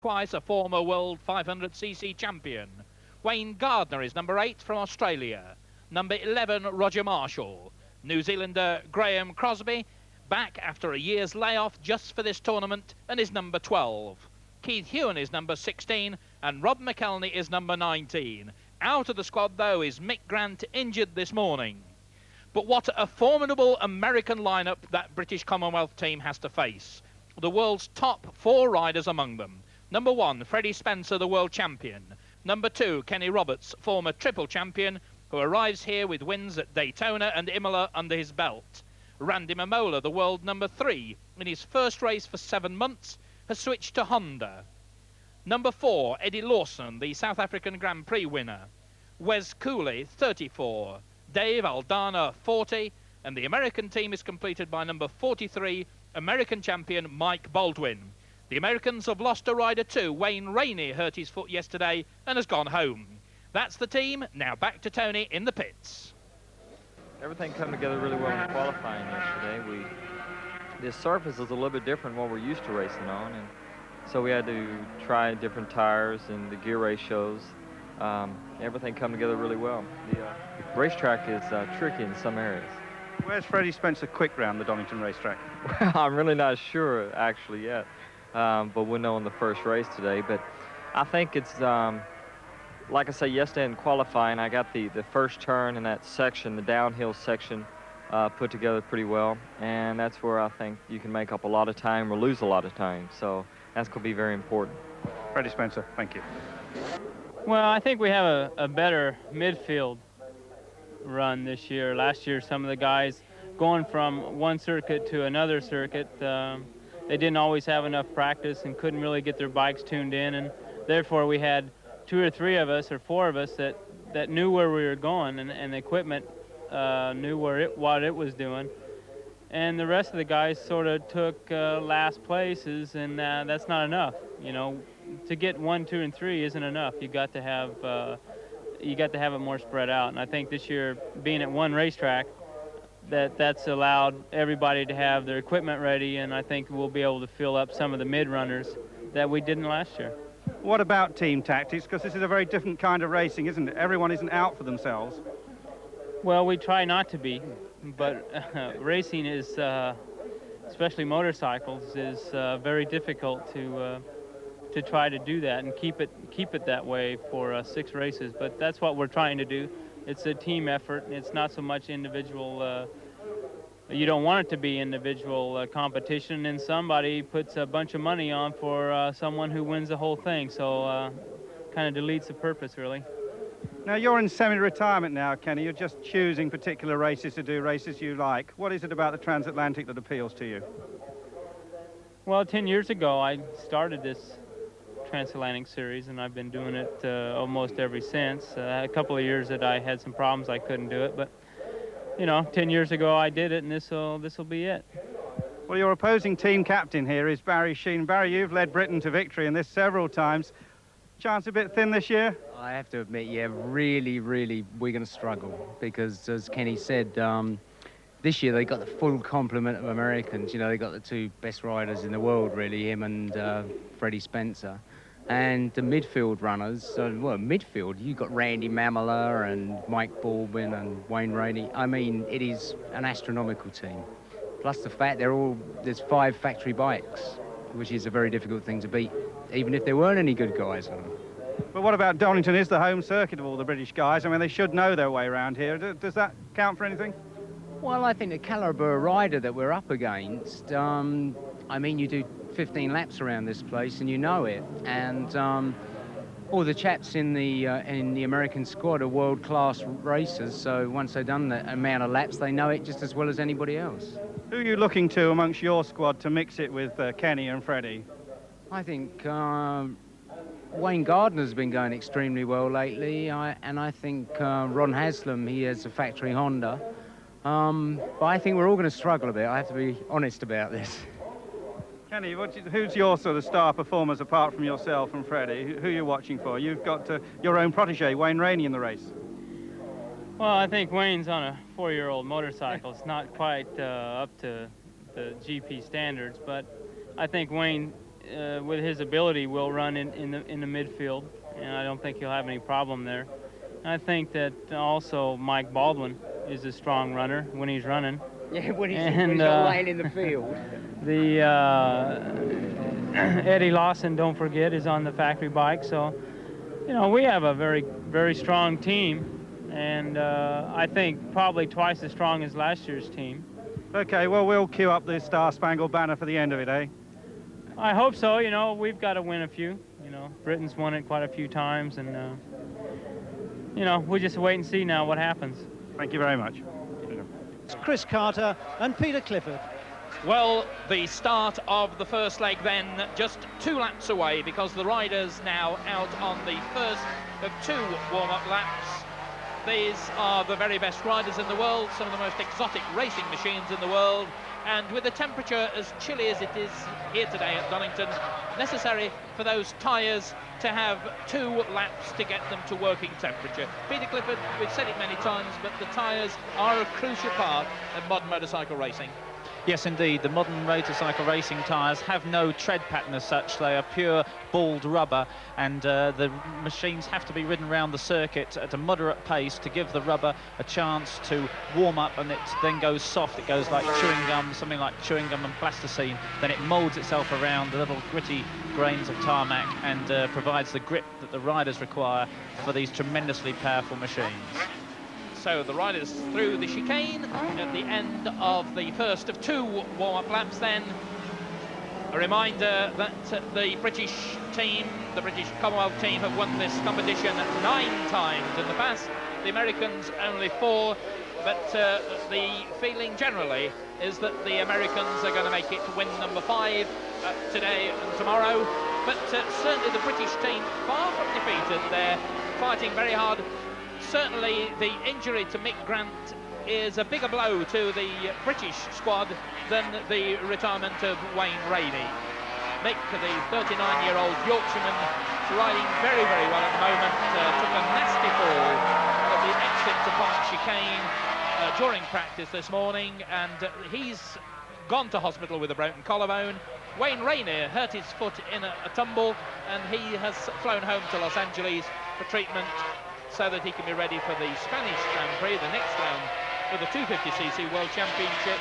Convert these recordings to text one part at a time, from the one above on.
twice a former World 500cc champion. Wayne Gardner is number 8 from Australia. Number 11, Roger Marshall. New Zealander Graham Crosby, back after a year's layoff just for this tournament, and is number 12. Keith Hewen is number 16, and Rob McElhenney is number 19. Out of the squad, though, is Mick Grant, injured this morning. But what a formidable American lineup that British Commonwealth team has to face. The world's top 4 riders among them. Number 1, Freddie Spencer, the world champion. Number 2, Kenny Roberts, former triple champion, who arrives here with wins at Daytona and Imola under his belt. Randy Mamola, the world number 3, in his first race for 7 months, has switched to Honda. Number 4, Eddie Lawson, the South African Grand Prix winner. Wes Cooley, 34. Dave Aldana, 40. And the American team is completed by number 43, American champion Mike Baldwin. The Americans have lost a rider too. Wayne Rainey hurt his foot yesterday and has gone home. That's the team. Now back to Tony in the pits. Everything come together really well in qualifying yesterday. The surface is a little bit different than what we're used to racing on, and so we had to try different tires and the gear ratios. Everything come together really well. The racetrack is tricky in some areas. Where's Freddie Spencer quick round the Donington racetrack? Well, I'm really not sure actually yet, but we'll know in the first race today. But I think it's, like I say, yesterday in qualifying, I got the first turn in that section, the downhill section, put together pretty well. And that's where I think you can make up a lot of time or lose a lot of time. So that's going to be very important. Freddie Spencer, thank you. Well, I think we have a better midfield run this year. Last year, some of the guys going from one circuit to another circuit, they didn't always have enough practice and couldn't really get their bikes tuned in, and therefore we had 2 or 3 of us or 4 of us that knew where we were going, and the equipment knew what it was doing. And the rest of the guys sort of took last places, and that's not enough. You know, to get 1, 2, and 3 isn't enough. You got to have it more spread out. And I think this year, being at one racetrack, that's allowed everybody to have their equipment ready, and I think we'll be able to fill up some of the mid runners that we didn't last year. What about team tactics? Because this is a very different kind of racing, isn't it? Everyone isn't out for themselves. Well, we try not to be, but racing is, especially motorcycles, is very difficult to try to do that and keep it that way for 6 races. But that's what we're trying to do. It's a team effort. It's not so much individual. You don't want it to be individual competition, and somebody puts a bunch of money on for someone who wins the whole thing. So kind of deletes the purpose, really. Now, you're in semi-retirement now, Kenny. You're just choosing particular races to do, races you like. What is it about the transatlantic that appeals to you? Well, 10 years ago, I started this transatlantic series, and I've been doing it almost ever since. A couple of years that I had some problems, I couldn't do it, but you know, 10 years ago I did it, and this will be it. Well, your opposing team captain here is Barry Sheen. Barry, you've led Britain to victory in this several times. Chance a bit thin this year? I have to admit, yeah, really, we're going to struggle because, as Kenny said, this year they got the full complement of Americans. You know, they got the 2 best riders in the world, really, him and Freddie Spencer. And the midfield runners, midfield, you've got Randy Mamola and Mike Baldwin and Wayne Rainey. I mean, it is an astronomical team. Plus the fact there's 5 factory bikes, which is a very difficult thing to beat, even if there weren't any good guys on them. But what about Donington is the home circuit of all the British guys? I mean, they should know their way around here. Does that count for anything? Well, I think the calibre of rider that we're up against, I mean, you do 15 laps around this place and you know it. And all the chaps in the American squad are world-class racers, so once they've done that amount of laps, they know it just as well as anybody else. Who are you looking to amongst your squad to mix it with Kenny and Freddie? I think Wayne Gardner's been going extremely well lately, and I think Ron Haslam, he has a factory Honda. But I think we're all going to struggle a bit. I have to be honest about this. Kenny, who's your sort of star performers apart from yourself and Freddie? Who are you watching for? You've got your own protege, Wayne Rainey, in the race. Well, I think Wayne's on a 4-year-old motorcycle. It's not quite up to the GP standards, but I think Wayne with his ability, will run in the midfield, and I don't think he'll have any problem there. And I think that also Mike Baldwin is a strong runner when he's running. Yeah, when he's not laying in the field. The Eddie Lawson, don't forget, is on the factory bike. So, you know, we have a very, very strong team, and I think probably twice as strong as last year's team. Okay, well, we'll queue up the Star Spangled Banner for the end of it, eh? I hope so. You know, we've got to win a few. You know, Britain's won it quite a few times, and you know, we just wait and see now what happens. Thank you very much. It's Chris Carter and Peter Clifford. Well, the start of the first leg then just 2 laps away, because the riders now out on the first of 2 warm-up laps. These are the very best riders in the world, some of the most exotic racing machines in the world, and with the temperature as chilly as it is here today at Donington, necessary for those tyres to have 2 laps to get them to working temperature. Peter Clifford, we've said it many times, but the tyres are a crucial part of modern motorcycle racing. Yes, indeed. The modern motorcycle racing tyres have no tread pattern as such. They are pure balled rubber, and the machines have to be ridden around the circuit at a moderate pace to give the rubber a chance to warm up, and it then goes soft. It goes like chewing gum, something like chewing gum and plasticine. Then it moulds itself around the little gritty grains of tarmac and provides the grip that the riders require for these tremendously powerful machines. So the riders through the chicane at the end of the first of 2 warm-up laps then. A reminder that the British team, the British Commonwealth team, have won this competition 9 times in the past. The Americans only 4, but the feeling generally is that the Americans are going to make it to win number 5 today and tomorrow. But certainly the British team, far from defeated, they're fighting very hard. Certainly the injury to Mick Grant is a bigger blow to the British squad than the retirement of Wayne Rainey. Mick, the 39-year-old Yorkshireman, is riding very, very well at the moment. Took a nasty fall at the Exeter Park chicane during practice this morning, and he's gone to hospital with a broken collarbone. Wayne Rainey hurt his foot in a tumble, and he has flown home to Los Angeles for treatment, so that he can be ready for the Spanish Grand Prix, the next round of the 250cc World Championship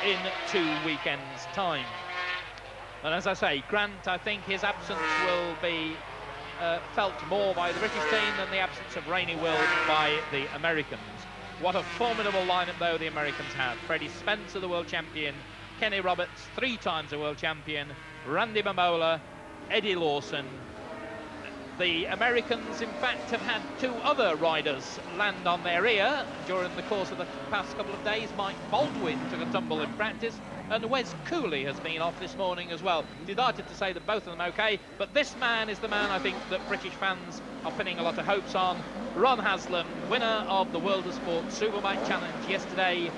in 2 weekends' time. And as I say, Grant, I think his absence will be felt more by the British team than the absence of Rainey will by the Americans. What a formidable lineup, though, the Americans have. Freddie Spencer, the world champion, Kenny Roberts, 3 times a world champion, Randy Mamola, Eddie Lawson. The Americans, in fact, have had 2 other riders land on their ear during the course of the past couple of days. Mike Baldwin took a tumble in practice, and Wes Cooley has been off this morning as well. Delighted to say that both of them okay, but this man is the man I think that British fans are pinning a lot of hopes on. Ron Haslam, winner of the World of Sport Superbike Challenge yesterday,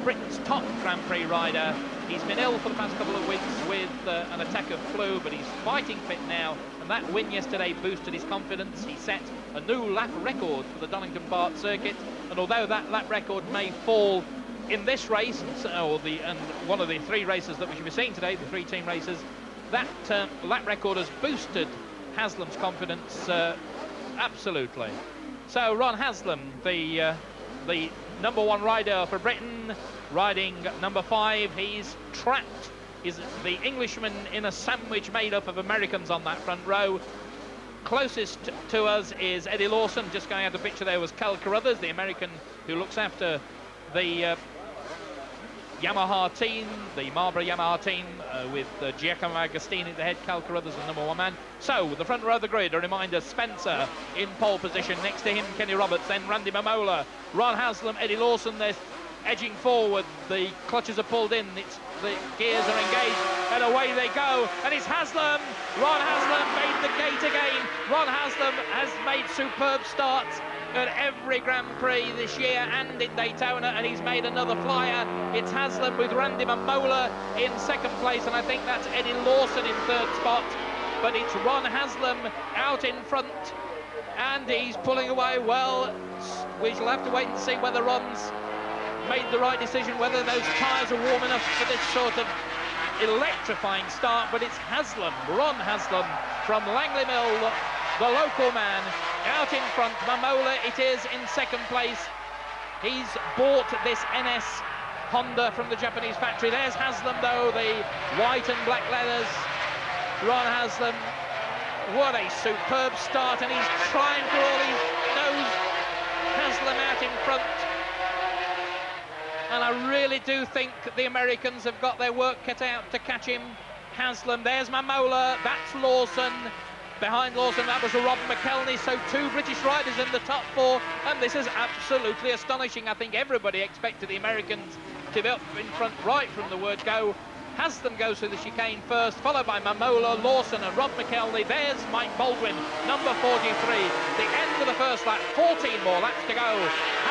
Britain's top Grand Prix rider. He's been ill for the past couple of weeks with an attack of flu, but he's fighting fit now, and that win yesterday boosted his confidence. He set a new lap record for the Donington Park circuit, and although that lap record may fall in this race, and one of the 3 races that we should be seeing today, the 3 team races, that lap record has boosted Haslam's confidence absolutely. So Ron Haslam, the number 1 rider for Britain, riding number 5. He's trapped. He's the Englishman in a sandwich made up of Americans on that front row. Closest to us is Eddie Lawson. Just going out of the picture there was Cal Carruthers, the American who looks after the Yamaha team, the Marlboro Yamaha team, with Giacomo Agostini at the head. Cal Carruthers the number 1 man. So the front row of the grid, a reminder, Spencer in pole position, next to him Kenny Roberts, then Randy Mamola, Ron Haslam, Eddie Lawson. They're edging forward, the clutches are pulled in, the gears are engaged, and away they go, and it's Haslam. Ron Haslam made the gate again. Ron Haslam has made superb starts at every Grand Prix this year and in Daytona, and he's made another flyer. It's Haslam with Randy Mamola in 2nd place, and I think that's Eddie Lawson in 3rd spot, but it's Ron Haslam out in front, and he's pulling away well. We shall have to wait and see whether Ron's made the right decision, whether those tyres are warm enough for this sort of electrifying start, but it's Haslam, Ron Haslam from Langley Mill, the local man, out in front. Mamola it is in second place. He's bought this NS Honda from the Japanese factory. There's Haslam though, the white and black leathers. Ron Haslam, what a superb start, and he's trying for all he knows. Haslam out in front. And I really do think the Americans have got their work cut out to catch him. Haslam, there's Mamola, that's Lawson. Behind Lawson, that was Rob McElhenney, so 2 British riders in the top 4, and this is absolutely astonishing. I think everybody expected the Americans to be up in front right from the word go. Haslam goes through the chicane first, followed by Mamola, Lawson and Rob McElhenney. There's Mike Baldwin, number 43. The end of the first lap, 14 more laps to go.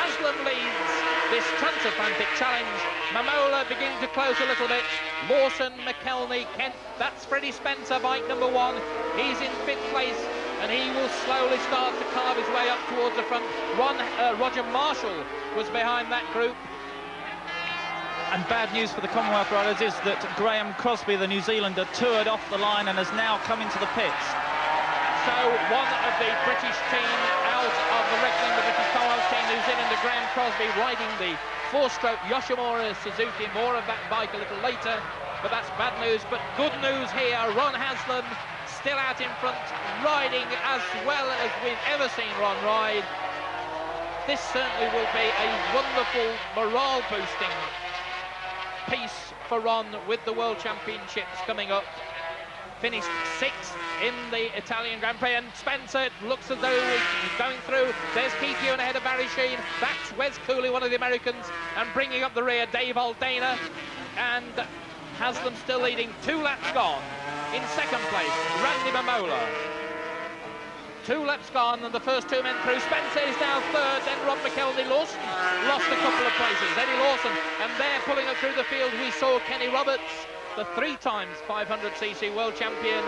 Haslam leads this transatlantic challenge. Mamola beginning to close a little bit. Lawson, McElhenney, Kent, that's Freddie Spencer, bike number 1. He's in 5th place, and he will slowly start to carve his way up towards the front. Roger Marshall was behind that group. And bad news for the Commonwealth riders is that Graham Crosby, the New Zealander, toured off the line and has now come into the pits. So one of the British team out of the reckoning, the British Commonwealth team, New Zealander Graham Crosby riding the 4-stroke Yoshimura Suzuki. More of that bike a little later, but that's bad news. But good news here, Ron Haslam still out in front, riding as well as we've ever seen Ron ride. This certainly will be a wonderful morale-boosting piece for Ron with the World Championships coming up. Finished 6th in the Italian Grand Prix, and Spencer looks as though he's going through. There's Keith Ewan ahead of Barry Sheen. That's Wes Cooley, one of the Americans, and bringing up the rear, Dave Aldana. And Haslam still leading, 2 laps gone. In second place, Randy Mamola. 2 laps gone, and the first 2 men through. Spencer is now 3rd, then Rob McElhenney. Lawson lost a couple of places. Eddie Lawson, and there pulling up through the field, we saw Kenny Roberts, the 3 times 500cc world champion.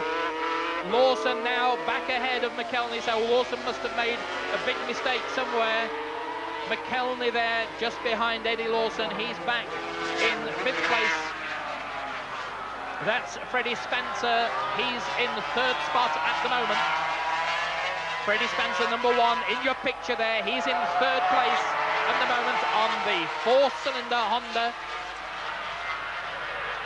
Lawson now back ahead of McElhenney, so Lawson must have made a big mistake somewhere. McElhenney there, just behind Eddie Lawson. He's back in 5th place. That's Freddie Spencer. He's in the 3rd spot at the moment. Freddie Spencer, number 1, in your picture there. He's in 3rd place at the moment on the 4-cylinder Honda.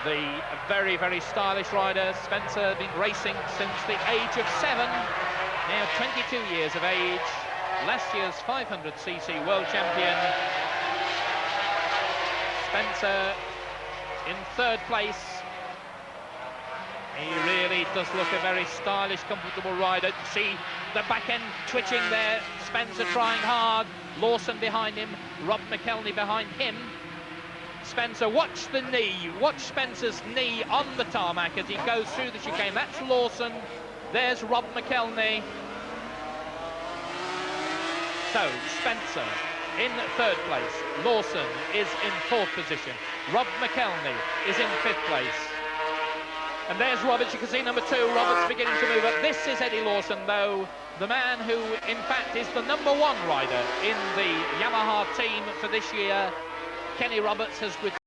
The very, very stylish rider. Spencer been racing since the age of 7, now 22 years of age. Last year's 500cc world champion. Spencer in 3rd place. He really does look a very stylish, comfortable rider. See the back end twitching there. Spencer trying hard. Lawson behind him. Rob McElhenney behind him. Spencer, watch the knee. Watch Spencer's knee on the tarmac as he goes through the chicane. That's Lawson. There's Rob McElhenney. So, Spencer in 3rd place. Lawson is in 4th position. Rob McElhenney is in 5th place. And there's Roberts, you can see number 2, Roberts beginning to move up. This is Eddie Lawson, though, the man who, in fact, is the number 1 rider in the Yamaha team for this year. Kenny Roberts has retired.